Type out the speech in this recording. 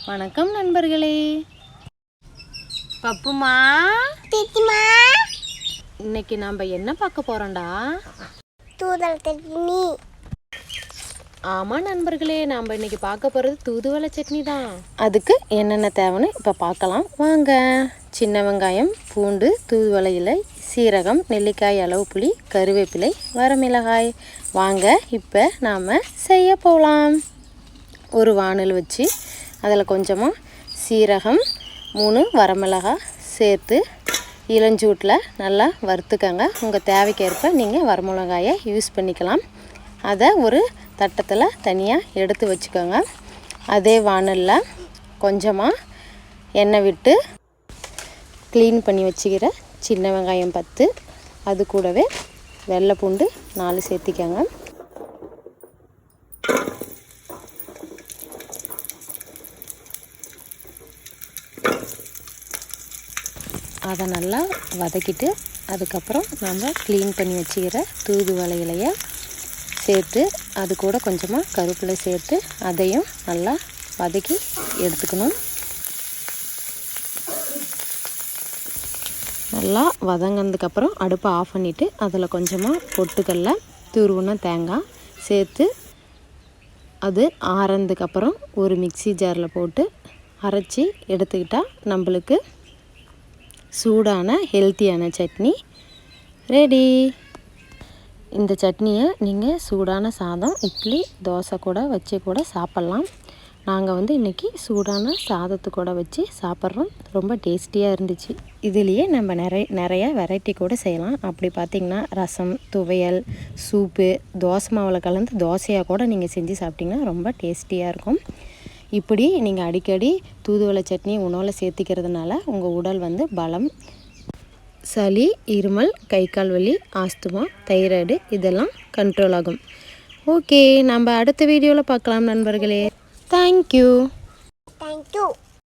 வணக்கம் நண்பர்களே. பப்புமா இன்னைக்கு நம்ம என்ன பார்க்க போறோம்டா? தூதுவளை சட்னி. ஆமாம் நண்பர்களே, நாம் இன்னைக்கு பார்க்க போகிறது தூதுவளை சட்னி தான். அதுக்கு என்னென்ன தேவைன்னு இப்போ பார்க்கலாம் வாங்க. சின்ன வெங்காயம், பூண்டு, தூதுவளை இலை, சீரகம், நெல்லிக்காய் அளவு புளி, கருவேப்பிலை, வரமிளகாய். வாங்க இப்போ நாம் செய்ய போகலாம். ஒரு வாணல் வச்சு அதில் கொஞ்சமாக சீரகம், 3 வரமிளகாய் சேர்த்து இளஞ்சூட்டில் நல்லா வறுத்துக்கங்க. உங்கள் தேவைக்கேற்ப நீங்கள் வரமிளகாயை யூஸ் பண்ணிக்கலாம். அதை ஒரு தட்டத்தில் தனியாக எடுத்து வச்சுக்கோங்க. அதே வாணலில் கொஞ்சமாக எண்ணெய் விட்டு க்ளீன் பண்ணி வச்சுக்கிற சின்ன வெங்காயம் 10, அது கூடவே வெள்ளை பூண்டு 4 சேர்த்திக்கோங்க. அதை நல்லா வதக்கிட்டு அதுக்கப்புறம் நம்ம க்ளீன் பண்ணி வச்சுக்கிற தூதுவளை இலையை சேர்த்து அது கூட கொஞ்சமாக கருவேப்பிலை சேர்த்து அதையும் நல்லா வதக்கி எடுத்துக்கணும். நல்லா வதங்கினதுக்கப்புறம் அடுப்பை ஆஃப் பண்ணிவிட்டு அதில் கொஞ்சமாக பொட்டுக்கடலை, துருவின தேங்காய் சேர்த்து அது ஆறுனதுக்கப்புறம் ஒரு மிக்ஸி ஜாரில் போட்டு அரைச்சி எடுத்துக்கிட்டால் நம்மளுக்கு சூடான ஹெல்த்தியான சட்னி ரெடி. இந்த சட்னியை நீங்கள் சூடான சாதம், இட்லி, தோசை கூட வச்சு கூட சாப்பிட்லாம். நாங்கள் இன்றைக்கி சூடான சாதத்து கூட வச்சு சாப்பிட்றோம். ரொம்ப டேஸ்டியாக இருந்துச்சு. இதுலேயே நம்ம நிறைய வெரைட்டி கூட செய்யலாம். அப்படி பார்த்திங்கன்னா ரசம், துவையல், சூப்பு, தோசை மாவில் கலந்து தோசையாக கூட நீங்கள் செஞ்சு சாப்பிட்டிங்கன்னா ரொம்ப டேஸ்டியாக இருக்கும். இப்படி நீங்கள் அடிக்கடி தூதுவளை சட்னி உணவில் சேர்த்திக்கிறதுனால உங்கள் உடல் பலம், சளி, இருமல், கை கால் வலி, ஆஸ்துமா, தைராய்டு இதெல்லாம் கண்ட்ரோல் ஆகும். ஓகே, நம்ம அடுத்த வீடியோவில் பார்க்கலாம் நண்பர்களே. தேங்க்யூ.